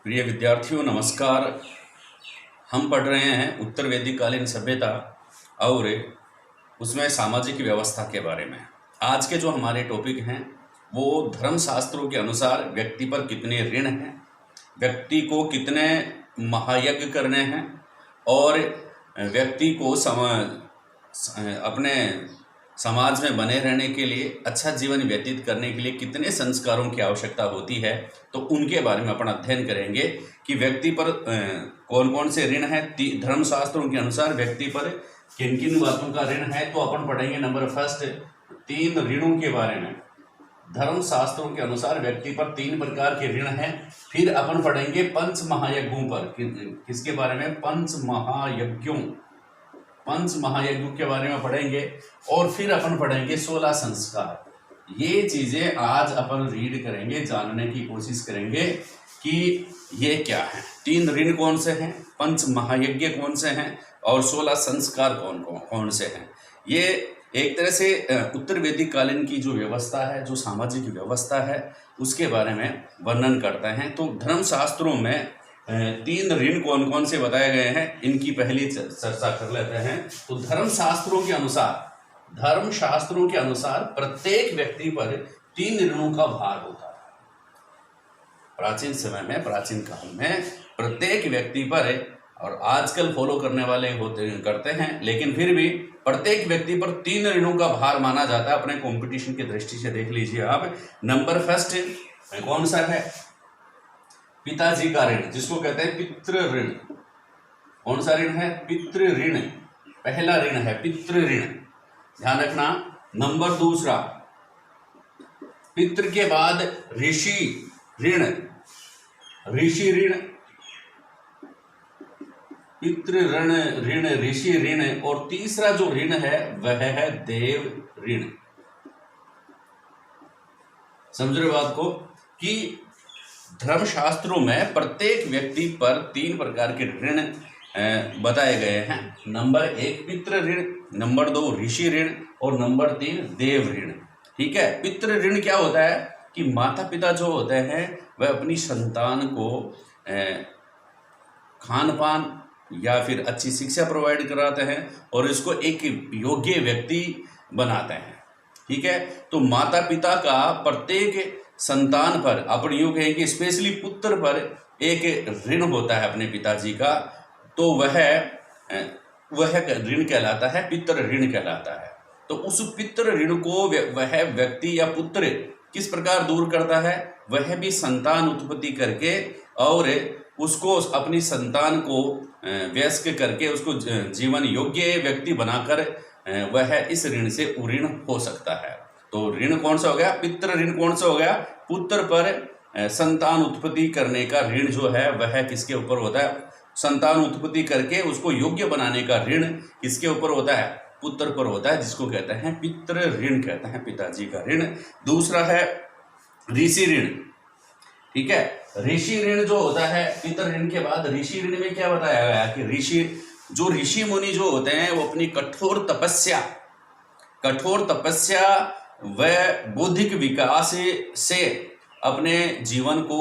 प्रिय विद्यार्थियों नमस्कार। हम पढ़ रहे हैं उत्तर वैदिक कालीन सभ्यता और उसमें सामाजिक व्यवस्था के बारे में। आज के जो हमारे टॉपिक हैं वो धर्मशास्त्रों के अनुसार व्यक्ति पर कितने ऋण हैं, व्यक्ति को कितने महायज्ञ करने हैं और व्यक्ति को अपने समाज में बने रहने के लिए, अच्छा जीवन व्यतीत करने के लिए कितने संस्कारों की आवश्यकता होती है, तो उनके बारे में अपन अध्ययन करेंगे कि व्यक्ति पर कौन कौन से ऋण हैं। धर्मशास्त्रों के अनुसार व्यक्ति पर किन किन बातों का ऋण है, तो अपन पढ़ेंगे नंबर फर्स्ट 3 ऋणों के बारे में। धर्मशास्त्रों के अनुसार व्यक्ति पर 3 प्रकार के ऋण हैं। फिर अपन पढ़ेंगे पंच महायज्ञों पर, किसके बारे में, पंच महायज्ञों के बारे में पढ़ेंगे। और फिर अपन पढ़ेंगे 16 संस्कार। ये चीजें आज अपन रीड करेंगे, जानने की कोशिश करेंगे कि ये क्या है, 3 ऋण कौन से हैं, पंच महायज्ञ कौन से हैं और 16 संस्कार कौन से हैं। ये एक तरह से उत्तर वैदिक कालीन की जो व्यवस्था है, जो सामाजिक व्यवस्था है, उसके बारे में वर्णन करते हैं। तो धर्मशास्त्रों में 3 ऋण कौन कौन से बताए गए हैं, इनकी पहली चर्चा कर लेते हैं। तो धर्मशास्त्रों के अनुसार प्रत्येक व्यक्ति पर 3 ऋणों का भार होता है। प्राचीन समय में, प्राचीन काल में प्रत्येक व्यक्ति पर, और आजकल फॉलो करने वाले करते हैं, लेकिन फिर भी प्रत्येक व्यक्ति पर 3 ऋणों का भार माना जाता है। अपने कंपटीशन की दृष्टि से देख लीजिए आप। नंबर फर्स्ट कौन सा है, पिताजी का ऋण, जिसको कहते हैं पितृ ऋण। कौन सा ऋण है, पितृ ऋण। पहला ऋण है पितृ ऋण, ध्यान रखना। नंबर दूसरा, पितृ के बाद ऋषि ऋण, पितृ ऋण, ऋषि ऋण। और तीसरा जो ऋण है वह है देव ऋण। समझ रहे हो बात को, कि धर्मशास्त्रों में प्रत्येक व्यक्ति पर 3 प्रकार के ऋण बताए गए हैं। नंबर 1 पितृ ऋण, नंबर 2 ऋषि ऋण और नंबर 3 देव ऋण। ठीक है। पितृ ऋण क्या होता है कि माता पिता जो होते हैं वह अपनी संतान को खान पान या फिर अच्छी शिक्षा प्रोवाइड कराते हैं और इसको एक योग्य व्यक्ति बनाते हैं। ठीक है। तो माता पिता का प्रत्येक संतान पर, अपन यूं कहें कि स्पेशली पुत्र पर एक ऋण होता है अपने पिताजी का, तो वह ऋण कहलाता है, पितृ ऋण कहलाता है। तो उस पितृ ऋण को वह व्यक्ति या पुत्र किस प्रकार दूर करता है, वह भी संतान उत्पत्ति करके और उसको, अपनी संतान को वयस्क करके उसको जीवन योग्य व्यक्ति बनाकर वह इस ऋण से उऋण हो सकता है। तो ऋण कौन सा हो गया, पितृ ऋण कौन सा हो गया, पुत्र पर संतान उत्पत्ति करने का ऋण जो है वह किसके ऊपर होता है, संतान उत्पत्ति करके उसको योग्य बनाने का ऋण किसके ऊपर होता है, पुत्र पर होता है, जिसको कहते हैं पितृ ऋण, कहते हैं पिताजी का ऋण। दूसरा है ऋषि ऋण। ठीक है। ऋषि ऋण जो होता है, पितृ ऋण के बाद ऋषि ऋण में क्या बताया गया कि ऋषि मुनि जो होते हैं वो अपनी कठोर तपस्या व बौद्धिक विकास से अपने जीवन को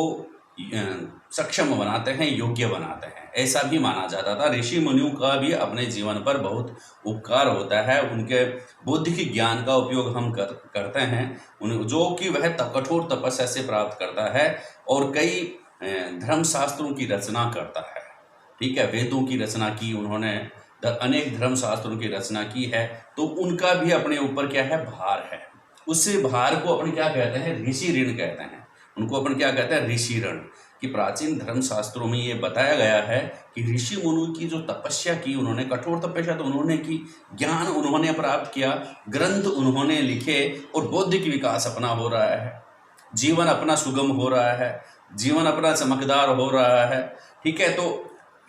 सक्षम बनाते हैं, योग्य बनाते हैं। ऐसा भी माना जाता था। ऋषि मुनियों का भी अपने जीवन पर बहुत उपकार होता है। उनके बौद्धिक ज्ञान का उपयोग हम करते हैं, जो कि वह कठोर तपस्या से प्राप्त करता है और कई धर्मशास्त्रों की रचना करता है। ठीक है। वेदों की रचना की उन्होंने, अनेक धर्मशास्त्रों की रचना की है। तो उनका भी अपने ऊपर क्या है, भार है। उस भार को अपन क्या कहते हैं, ऋषि ऋण कहते हैं। उनको अपन क्या कहते हैं, ऋषि ऋण। कि प्राचीन धर्मशास्त्रों में ये बताया गया है कि ऋषि मुनि की जो तपस्या की, उन्होंने कठोर तपस्या तो उन्होंने की, ज्ञान उन्होंने प्राप्त किया, ग्रंथ उन्होंने लिखे और बौद्धिक विकास अपना हो रहा है, जीवन अपना सुगम हो रहा है, जीवन अपना चमकदार हो रहा है। ठीक है। तो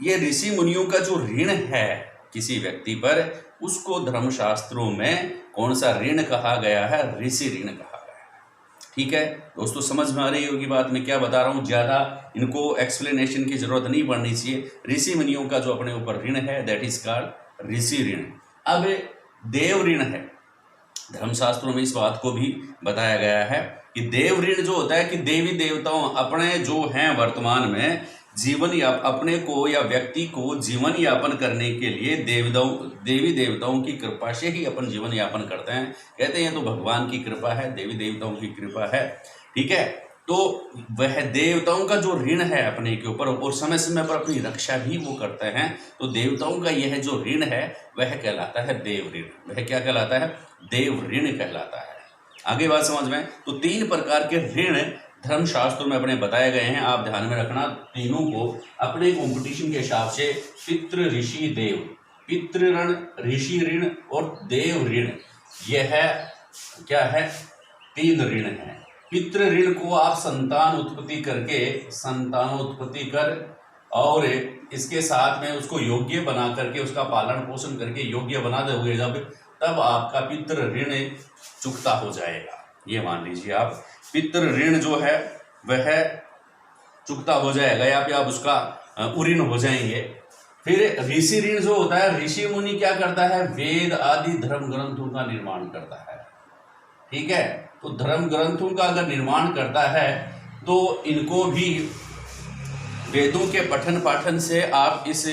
ये ऋषि मुनियों का जो ऋण है किसी व्यक्ति पर, उसको धर्मशास्त्रों में कौन सा ऋण कहा गया है, ऋषि ऋण कहा गया है। ठीक है दोस्तों, समझ में आ रही होगी बात मैं क्या बता रहा हूँ। ज़्यादा इनको एक्सप्लेनेशन की जरूरत नहीं पड़नी चाहिए। ऋषि मुनियों का जो अपने ऊपर ऋण है दैट इज कॉल्ड ऋषि ऋण। अब देव ऋण है। धर्मशास्त्रों में इस बात को भी बताया गया है कि देव ऋण जो होता है कि देवी देवताओं अपने जो हैं वर्तमान में जीवन या अपने को या व्यक्ति को जीवन यापन करने के लिए देवी देवताओं की कृपा से ही अपन जीवन यापन करते हैं। कहते हैं तो भगवान की कृपा है, देवी देवताओं की कृपा है, ठीक है। तो वह देवताओं का जो ऋण है अपने के ऊपर और समय समय पर अपनी रक्षा भी वो करते हैं, तो देवताओं का यह जो ऋण है वह कहलाता है देव ऋण। वह क्या कहलाता है? देव ऋण कहलाता है। आगे बात समझ में। तो 3 प्रकार के ऋण धर्मशास्त्रों में अपने बताए गए हैं, आप ध्यान में रखना। तीनों को अपने कंपटीशन के हिसाब से पितृ ऋषि देव, पितृ ऋण, ऋषि ऋण और देव ऋण, यह क्या है? 3 ऋण है। पितृ ऋण को आप संतान उत्पत्ति करके, संतानोत्पत्ति कर और इसके साथ में उसको योग्य बना करके, उसका पालन पोषण करके योग्य बना दोगे जब, तब आपका पितृ ऋण चुकता हो जाएगा। ये मान लीजिए आप, पितृ ऋण जो है वह चुकता हो जाएगा या फिर आप उसका उऋण हो जाएंगे। फिर ऋषि ऋण जो होता है, ऋषि मुनि क्या करता है? वेद आदि धर्म ग्रंथों का निर्माण करता है, ठीक है। तो धर्म ग्रंथों का अगर निर्माण करता है तो इनको भी वेदों के पठन पाठन से आप इस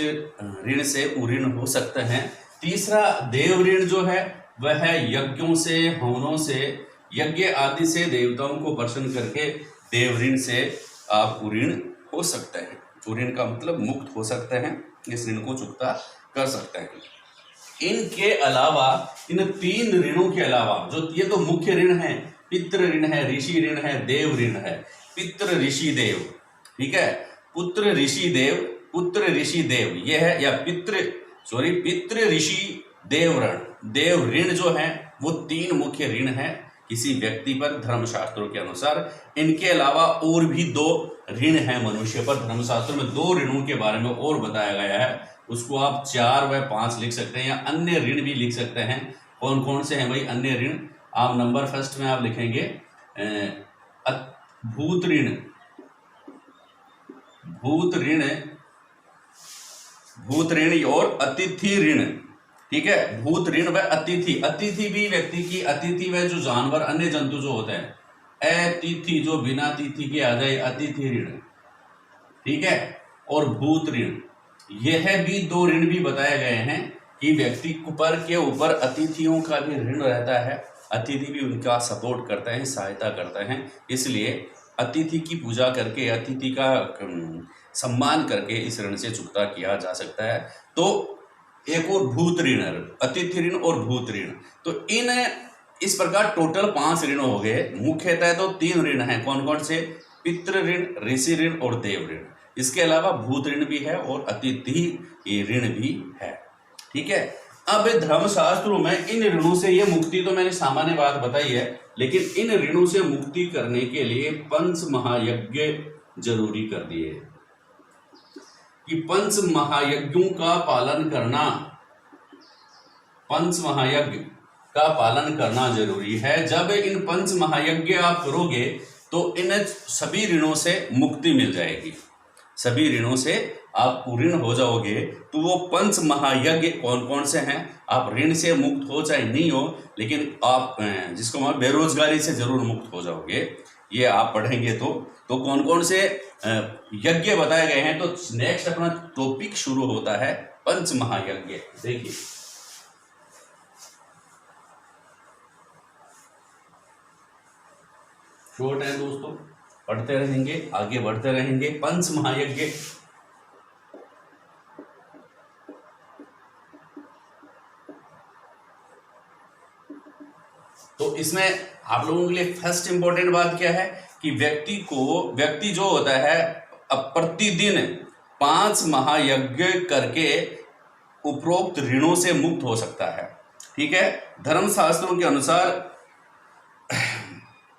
ऋण से उऋण हो सकते हैं। तीसरा देव ऋण जो है वह यज्ञों से, हवनों से, यज्ञ आदि से देवताओं को प्रसन्न करके देव ऋण से आप उऋण हो सकते हैं। उऋण का मतलब मुक्त हो सकते हैं, इस ऋण को चुकता कर सकते हैं। इनके अलावा, इन 3 ऋणों के अलावा, जो ये तो मुख्य ऋण है, पितृ ऋण है, ऋषि ऋण है, देव ऋण है। पितृ ऋषि देव, ठीक है, पुत्र ऋषि देव, पुत्र ऋषि देव, यह है, या पितृ ऋषि देव ऋण। देव ऋण जो है वो 3 मुख्य ऋण है किसी व्यक्ति पर धर्मशास्त्रों के अनुसार। इनके अलावा और भी 2 ऋण है मनुष्य पर। धर्मशास्त्रों में 2 ऋणों के बारे में और बताया गया है, उसको आप 4 व 5 लिख सकते हैं या अन्य ऋण भी लिख सकते हैं। कौन कौन से हैं भाई अन्य ऋण? आप नंबर फर्स्ट में आप लिखेंगे भूत ऋण, भूत ऋण, भूत ऋण और अतिथि ऋण, ठीक है। भूत ऋण व अतिथि, अतिथि भी व्यक्ति की, अतिथि व जो जानवर, अन्य जंतु जो होते हैं, अतिथि जो बिना तिथि के आ जाए, अतिथि ऋण, ठीक है। और भूत ऋण, यह भी 2 ऋण भी बताए गए हैं कि व्यक्ति पर के ऊपर अतिथियों का भी ऋण रहता है, अतिथि भी उनका सपोर्ट करते हैं, सहायता करते हैं, इसलिए अतिथि की पूजा करके, अतिथि का सम्मान करके इस ऋण से चुकता किया जा सकता है। तो एक और भूत ऋण, अतिथि ऋण और भूत ऋण, तो इस प्रकार टोटल 5 ऋण हो गए। मुख्यतः तो 3 ऋण हैं, कौन कौन से? पितृ ऋण, ऋषि ऋण और देव ऋण। इसके अलावा भूत ऋण भी है और अतिथि ऋण भी है, ठीक है। अब धर्मशास्त्रों में इन ऋणों से ये मुक्ति तो मैंने सामान्य बात बताई है, लेकिन इन ऋणों से मुक्ति करने के लिए 5 महायज्ञ जरूरी कर दिए कि 5 महायज्ञों का पालन करना, 5 महायज्ञ का पालन करना जरूरी है। जब इन 5 महायज्ञ आप करोगे तो इन सभी ऋणों से मुक्ति मिल जाएगी, सभी ऋणों से आप ऋण हो जाओगे। तो वो 5 महायज्ञ कौन कौन से हैं? आप ऋण से मुक्त हो चाहे नहीं हो, लेकिन आप जिसको हम बेरोजगारी से जरूर मुक्त हो जाओगे, ये आप पढ़ेंगे तो कौन कौन से यज्ञ बताए गए हैं। तो नेक्स्ट अपना टॉपिक शुरू होता है 5 महायज्ञ। देखिए शॉर्ट है दोस्तों, पढ़ते रहेंगे, आगे बढ़ते रहेंगे। 5 महायज्ञ, तो इसमें आप लोगों के लिए फर्स्ट इंपॉर्टेंट बात क्या है कि व्यक्ति जो होता है अब प्रतिदिन 5 महायज्ञ करके उपरोक्त ऋणों से मुक्त हो सकता है, ठीक है। धर्मशास्त्रों के अनुसार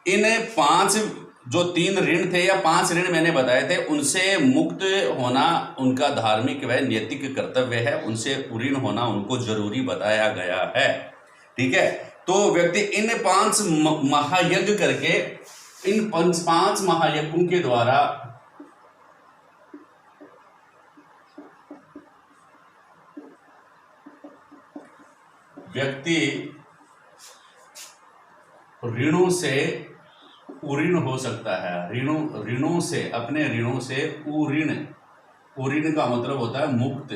इन 5 जो 3 ऋण थे या 5 ऋण मैंने बताए थे, उनसे मुक्त होना उनका धार्मिक व नैतिक कर्तव्य है, उनसे ऋण होना उनको जरूरी बताया गया है, ठीक है। तो व्यक्ति इन 5 महायज्ञ करके, इन 5 महायज्ञों के द्वारा व्यक्ति ऋणों से उऋण हो सकता है, ऋणों से, अपने ऋणों से उऋण उरीन का मतलब होता है मुक्त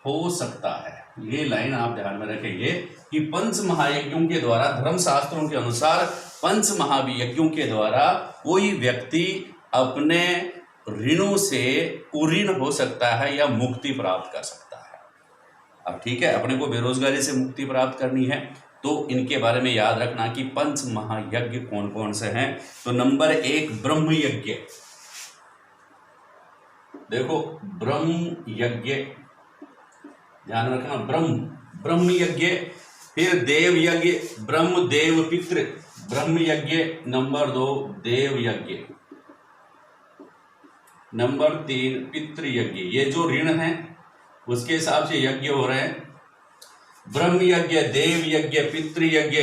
हो सकता है। ये लाइन आप ध्यान में रखेंगे कि पंच महायज्ञों के द्वारा, धर्मशास्त्रों के अनुसार पंच महायज्ञों के द्वारा कोई व्यक्ति अपने ऋणों से उरीन हो सकता है या मुक्ति प्राप्त कर सकता है। अब ठीक है, अपने को बेरोजगारी से मुक्ति प्राप्त करनी है तो इनके बारे में याद रखना कि पंच महायज्ञ कौन कौन से हैं। तो नंबर 1 ब्रह्म यज्ञ। देखो ब्रह्म यज्ञ ध्यान रखना, ब्रह्म यज्ञ। फिर देव यज्ञ, ब्रह्म देव पितृ ब्रह्म यज्ञ। नंबर 2 देव यज्ञ। नंबर 3 पितृ यज्ञ। ये जो ऋण है उसके हिसाब से यज्ञ हो रहे हैं, ब्रह्म यज्ञ, देव यज्ञ, पितृ यज्ञ,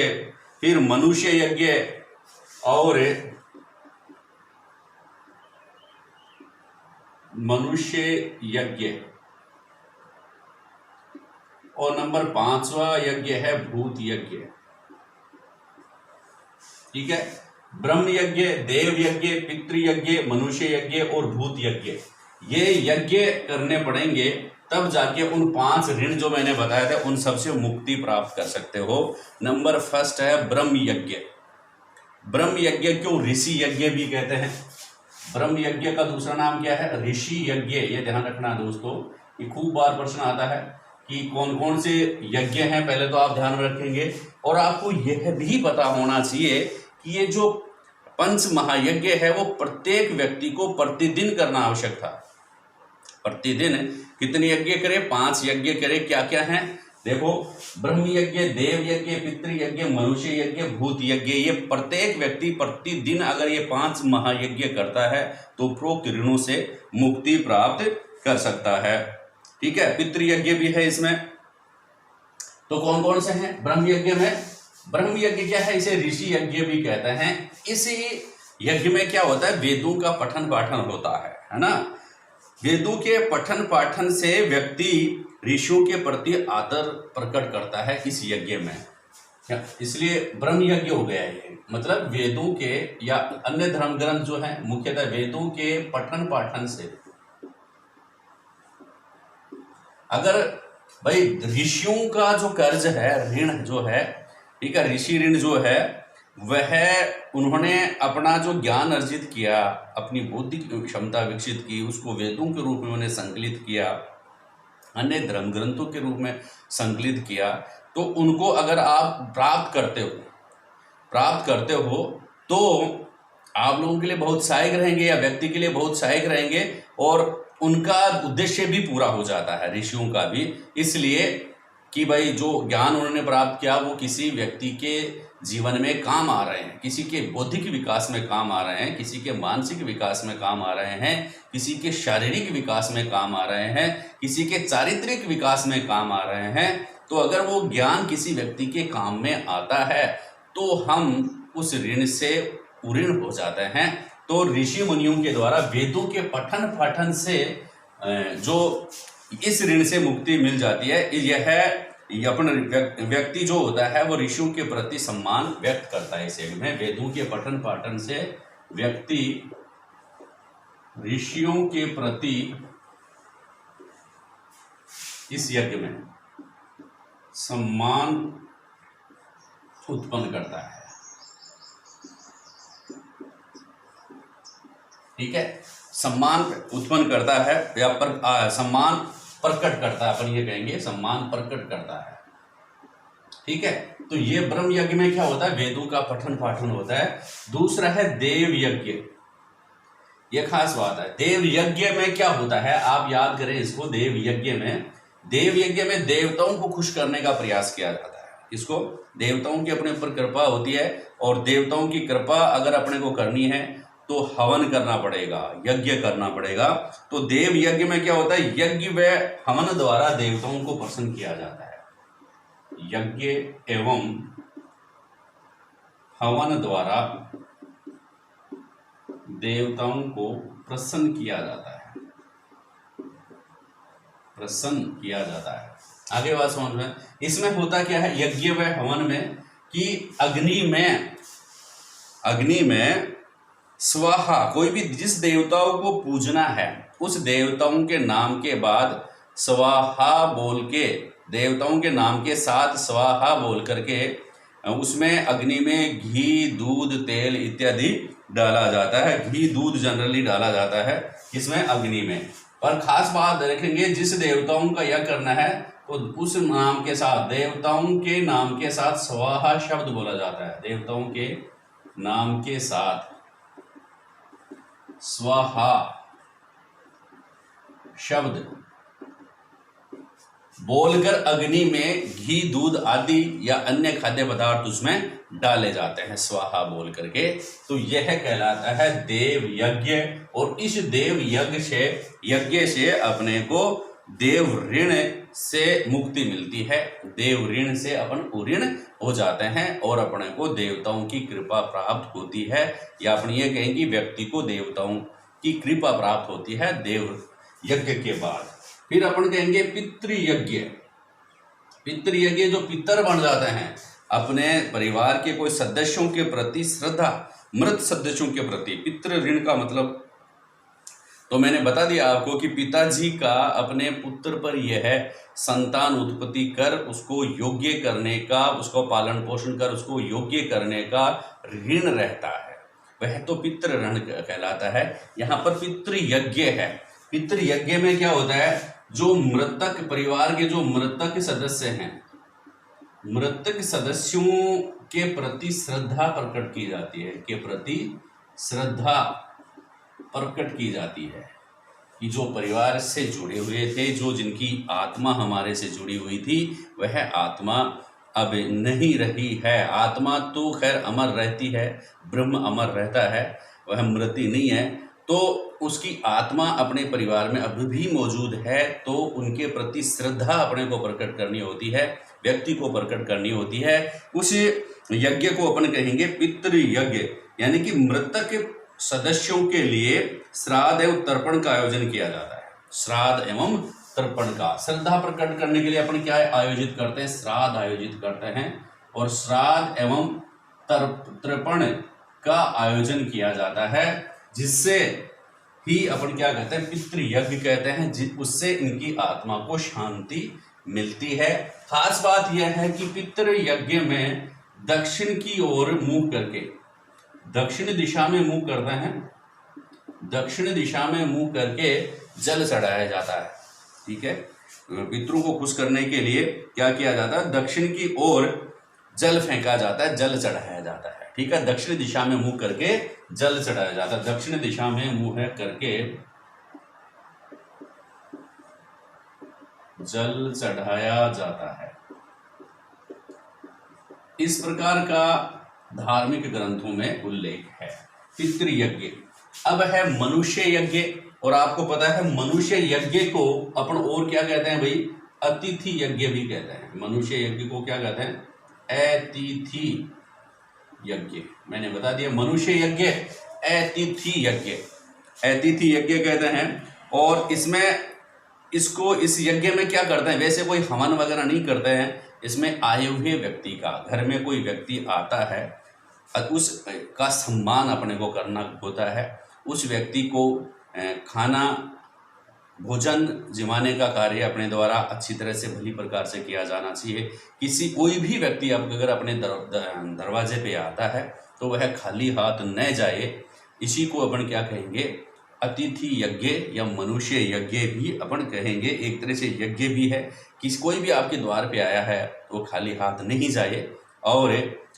फिर मनुष्य यज्ञ और मनुष्य यज्ञ, और नंबर 5वां यज्ञ है भूत यज्ञ। ठीक है, ब्रह्म यज्ञ, देव यज्ञ, पितृ यज्ञ, मनुष्य यज्ञ और भूत यज्ञ, ये यज्ञ करने पड़ेंगे तब जाके उन 5 ऋण जो मैंने बताया था उन सबसे मुक्ति प्राप्त कर सकते हो। नंबर 1 है ब्रह्म यज्ञ। ब्रह्म यज्ञ क्यों ऋषि यज्ञ भी कहते हैं? ब्रह्म यज्ञ का दूसरा नाम क्या है? ऋषि यज्ञ। ये ध्यान रखना दोस्तों, ये खूब बार प्रश्न आता है कि कौन कौन से यज्ञ हैं, पहले तो आप ध्यान में रखेंगे। और आपको यह भी पता होना चाहिए कि ये जो पंच महायज्ञ है वो प्रत्येक व्यक्ति को प्रतिदिन करना आवश्यक था। प्रतिदिन कितने यज्ञ करे? 5 यज्ञ करे। क्या क्या हैं? देखो ब्रह्म यज्ञ, देव यज्ञ, पितृ यज्ञ, मनुष्य यज्ञ, भूत यज्ञ। ये प्रत्येक व्यक्ति प्रतिदिन अगर ये 5 महायज्ञ करता है तो उपरोक्त ऋणों से मुक्ति प्राप्त कर सकता है। ठीक है, पितृ यज्ञ भी है इसमें। तो कौन कौन से हैं ब्रह्म यज्ञ में? ब्रह्म यज्ञ क्या है? इसे ऋषि यज्ञ भी कहते हैं। इसी यज्ञ में क्या होता है? वेदों का पठन पाठन होता है ना। वेदों के पठन पाठन से व्यक्ति ऋषियों के प्रति आदर प्रकट करता है इस यज्ञ में, इसलिए ब्रह्म यज्ञ हो गया ये। मतलब वेदों के या अन्य धर्म ग्रंथ जो है मुख्यतः वेदों के पठन पाठन से, अगर भाई ऋषियों का जो कर्ज है, ऋण जो है, ठीक है, ऋषि ऋण जो है वह उन्होंने अपना जो ज्ञान अर्जित किया, अपनी बौद्धिक क्षमता विकसित की, उसको वेदों के रूप में उन्हें संकलित किया, अन्य धर्म ग्रंथों के रूप में संकलित किया। तो उनको अगर आप प्राप्त करते हो तो आप लोगों के लिए बहुत सहायक रहेंगे या व्यक्ति के लिए बहुत सहायक रहेंगे, और उनका उद्देश्य भी पूरा हो जाता है ऋषियों का भी, इसलिए कि भाई जो ज्ञान उन्होंने प्राप्त किया वो किसी व्यक्ति के जीवन में काम आ रहे हैं, किसी के बौद्धिक विकास में काम आ रहे हैं, किसी के मानसिक विकास में काम आ रहे हैं, किसी के शारीरिक विकास में काम आ रहे हैं, किसी के चारित्रिक विकास में काम आ रहे हैं। तो अगर वो ज्ञान किसी व्यक्ति के काम में आता है तो हम उस ऋण से उऋण हो जाते हैं। तो ऋषि मुनियों के द्वारा वेदों के पठन पाठन से जो इस ऋण से मुक्ति मिल जाती है, यह अपना व्यक्ति जो होता है वो ऋषियों के प्रति सम्मान व्यक्त करता है। इस यज्ञ में वेदों के पठन पाठन से व्यक्ति ऋषियों के प्रति इस यज्ञ में सम्मान उत्पन्न करता है। ठीक है, सम्मान उत्पन्न करता है या सम्मान प्रकट करता है, अपन ये कहेंगे सम्मान प्रकट करता है। ठीक है, तो ये ब्रह्म यज्ञ में क्या होता है? वेदों का पठन पाठन होता है। दूसरा है देव यज्ञ। ये खास बात है। देव यज्ञ में क्या होता है आप याद करें इसको। देव यज्ञ में देवताओं को खुश करने का प्रयास किया जाता है। इसको देवताओं की अपने ऊपर कृपा होती है, और देवताओं की कृपा अगर अपने को करनी है तो हवन करना पड़ेगा, यज्ञ करना पड़ेगा। तो देव यज्ञ में क्या होता है? यज्ञ व हवन द्वारा देवताओं को प्रसन्न किया जाता है। यज्ञ एवं हवन द्वारा देवताओं को प्रसन्न किया जाता है। आगे बात समझ में। इसमें होता क्या है यज्ञ व हवन में कि अग्नि में स्वाहा, कोई भी जिस देवताओं को पूजना है उस देवताओं के नाम के बाद स्वाहा बोल के, देवताओं के नाम के साथ स्वाहा बोल करके उसमें अग्नि में घी, दूध, तेल इत्यादि डाला जाता है। घी, दूध जनरली डाला जाता है इसमें अग्नि में। पर खास बात देखेंगे, जिस देवताओं का यज्ञ करना है तो उस नाम के साथ, देवताओं के नाम के साथ स्वाहा शब्द बोला जाता है। देवताओं के नाम के साथ स्वाहा शब्द बोलकर अग्नि में घी, दूध आदि या अन्य खाद्य पदार्थ उसमें डाले जाते हैं स्वाहा बोल करके। तो यह कहलाता है देव यज्ञ। और इस देव यज्ञ से अपने को देव ऋण से मुक्ति मिलती है। देव ऋण से अपन ऋण हो जाते हैं और अपने को देवताओं की कृपा प्राप्त होती है, या अपन ये कहेंगे व्यक्ति को देवताओं की कृपा प्राप्त होती है देव यज्ञ के बाद। फिर अपन कहेंगे पितृयज्ञ। पितृयज्ञ जो पितर बन जाते हैं, अपने परिवार के कोई सदस्यों के प्रति श्रद्धा, मृत सदस्यों के प्रति। पितृ ऋण का मतलब तो मैंने बता दिया आपको कि पिताजी का अपने पुत्र पर यह है संतान उत्पत्ति कर उसको योग्य करने का, उसको पालन पोषण कर उसको योग्य करने का ऋण रहता है, वह तो पितृ ऋण कहलाता है। यहाँ पर पितृयज्ञ है। पितृयज्ञ में क्या होता है, जो मृतक परिवार के जो मृतक सदस्य हैं, मृतक सदस्यों के प्रति श्रद्धा प्रकट की जाती है, के प्रति श्रद्धा प्रकट की जाती है कि जो परिवार से जुड़े हुए थे, जो जिनकी आत्मा हमारे से जुड़ी हुई थी, वह आत्मा अब नहीं रही है। आत्मा तो खैर अमर रहती है, ब्रह्म अमर रहता है, वह मृति नहीं है। तो उसकी आत्मा अपने परिवार में अभी भी मौजूद है, तो उनके प्रति श्रद्धा अपने को प्रकट करनी होती है, व्यक्ति को प्रकट करनी होती है। उस यज्ञ को अपन कहेंगे पितृयज्ञ, यानी कि मृतक सदस्यों के लिए श्राद्ध एवं तर्पण का आयोजन किया जाता है। श्राद्ध एवं तर्पण का श्रद्धा प्रकट करने के लिए अपन क्या आयोजित करते हैं, श्राद्ध आयोजित करते हैं, और श्राद्ध एवं तर्पण का आयोजन किया जाता है, जिससे ही अपन क्या कहते हैं, पितृयज्ञ कहते हैं, उससे इनकी आत्मा को शांति मिलती है। खास बात यह है कि पितृयज्ञ में दक्षिण की ओर मुंह करके, दक्षिण दिशा में मुंह करते हैं, दक्षिण दिशा में मुंह करके जल चढ़ाया जाता है। ठीक है, पितरों को खुश करने के लिए क्या किया जाता है, दक्षिण की ओर जल फेंका जाता है, जल चढ़ाया जाता है। ठीक है, दक्षिण दिशा में मुंह करके जल चढ़ाया जाता है, दक्षिण दिशा में मुंह करके जल चढ़ाया जाता है। इस प्रकार का धार्मिक ग्रंथों में उल्लेख है पितृयज्ञ। अब है मनुष्य यज्ञ, और आपको पता है मनुष्य यज्ञ को अपन और क्या कहते हैं भाई, अतिथि यज्ञ भी कहते हैं। मनुष्य यज्ञ को क्या कहते हैं, अतिथि यज्ञ। मैंने बता दिया, मनुष्य यज्ञ, अतिथि यज्ञ, अतिथि यज्ञ कहते हैं। और इसमें इसको इस यज्ञ में क्या करते हैं, वैसे कोई हवन वगैरह नहीं करते हैं। इसमें आए हुए व्यक्ति का, घर में कोई व्यक्ति आता है, उस का सम्मान अपने को करना होता है। उस व्यक्ति को खाना भोजन जिमाने का कार्य अपने द्वारा अच्छी तरह से भली प्रकार से किया जाना चाहिए। कोई भी व्यक्ति अगर अपने दरवाजे पे आता है तो वह खाली हाथ न जाए। इसी को अपन क्या कहेंगे, अतिथि यज्ञ या मनुष्य यज्ञ भी अपन कहेंगे। एक तरह से यज्ञ भी है कि कोई भी आपके द्वार पे आया है तो खाली हाथ नहीं जाए। और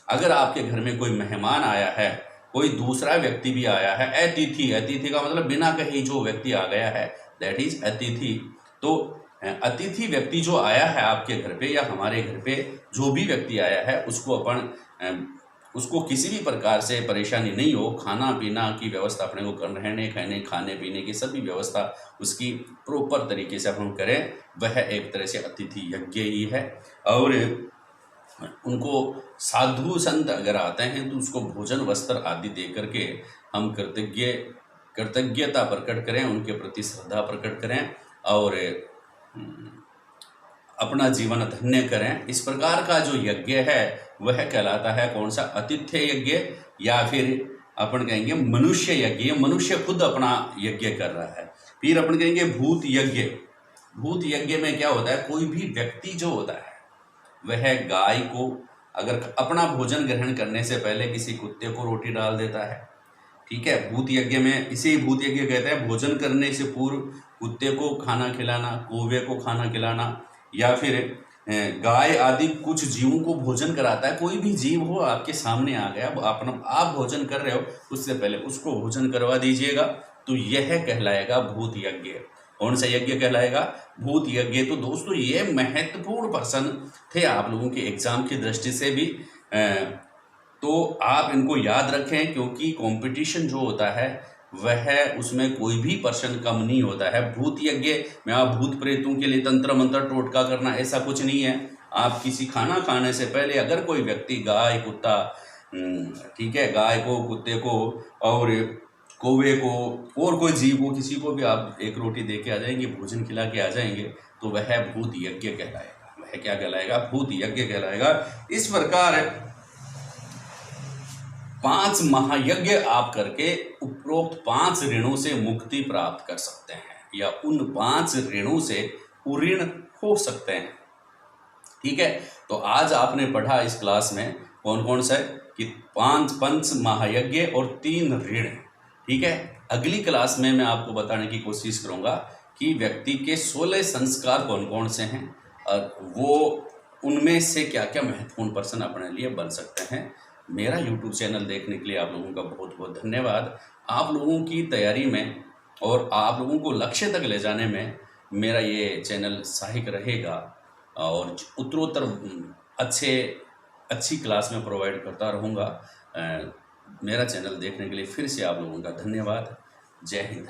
अगर आपके घर में कोई मेहमान आया है, कोई दूसरा व्यक्ति भी आया है, अतिथि, अतिथि का मतलब बिना कहे जो व्यक्ति आ गया है, दैट इज अतिथि। तो अतिथि व्यक्ति जो आया है आपके घर पे या हमारे घर पे जो भी व्यक्ति आया है, उसको किसी भी प्रकार से परेशानी नहीं हो, खाना पीना की व्यवस्था अपने को कर, रहने खाने खाने पीने की सभी व्यवस्था उसकी प्रॉपर तरीके से हम करें, वह एक तरह से अतिथि यज्ञ ही है। और उनको साधु संत अगर आते हैं तो उसको भोजन वस्त्र आदि दे करके हम कृतज्ञता प्रकट करें, उनके प्रति श्रद्धा प्रकट करें और अपना जीवन धन्य करें। इस प्रकार का जो यज्ञ है वह कहलाता है कौन सा, आतिथ्य यज्ञ, या फिर अपन कहेंगे मनुष्य यज्ञ, ये मनुष्य खुद अपना यज्ञ कर रहा है। फिर अपन कहेंगे भूत यज्ञ। भूत यज्ञ में क्या होता है, कोई भी व्यक्ति जो होता है वह गाय को अगर अपना भोजन ग्रहण करने से पहले किसी कुत्ते को रोटी डाल देता है, ठीक है। भूत यज्ञ में, इसे भूत यज्ञ कहते हैं। भोजन करने से पूर्व कुत्ते को खाना खिलाना, कौवे को खाना खिलाना, या फिर गाय आदि कुछ जीवों को भोजन कराता है। कोई भी जीव हो आपके सामने आ गया, आप भोजन कर रहे हो, उससे पहले उसको भोजन करवा दीजिएगा, तो यह कहलाएगा भूत यज्ञ। कौन सा यज्ञ कहलाएगा? भूत यज्ञ। तो दोस्तों ये महत्वपूर्ण प्रश्न थे आप लोगों के एग्जाम की दृष्टि से भी, तो आप इनको याद रखें, क्योंकि कंपटीशन जो होता है वह उसमें कोई भी प्रश्न कम नहीं होता है। भूत यज्ञ में आप भूत प्रेतों के लिए तंत्र मंत्र टोटका करना, ऐसा कुछ नहीं है। आप किसी खाना खाने से पहले अगर कोई व्यक्ति गाय, कुत्ता, ठीक है, गाय को, कुत्ते को और कौवे को और कोई जीव को, किसी को भी आप एक रोटी दे के आ जाएंगे, भोजन खिला के आ जाएंगे, तो वह भूत यज्ञ कहलाएगा। वह क्या कहलाएगा? भूत यज्ञ कहलाएगा। इस प्रकार 5 महायज्ञ आप करके उपरोक्त 5 ऋणों से मुक्ति प्राप्त कर सकते हैं, या उन 5 ऋणों से उऋण हो सकते हैं, ठीक है। तो आज आपने पढ़ा इस क्लास में कौन कौन सा है कि 5 पंच महायज्ञ और 3 ऋण, ठीक है। अगली क्लास में मैं आपको बताने की कोशिश करूंगा कि व्यक्ति के 16 संस्कार कौन कौन से हैं और वो उनमें से क्या क्या महत्वपूर्ण प्रश्न अपने लिए बन सकते हैं। मेरा YouTube चैनल देखने के लिए आप लोगों का बहुत बहुत धन्यवाद। आप लोगों की तैयारी में और आप लोगों को लक्ष्य तक ले जाने में मेरा ये चैनल सहायक रहेगा, और उत्तरोत्तर अच्छी क्लास में प्रोवाइड करता रहूँगा। मेरा चैनल देखने के लिए फिर से आप लोगों का धन्यवाद। जय हिंद।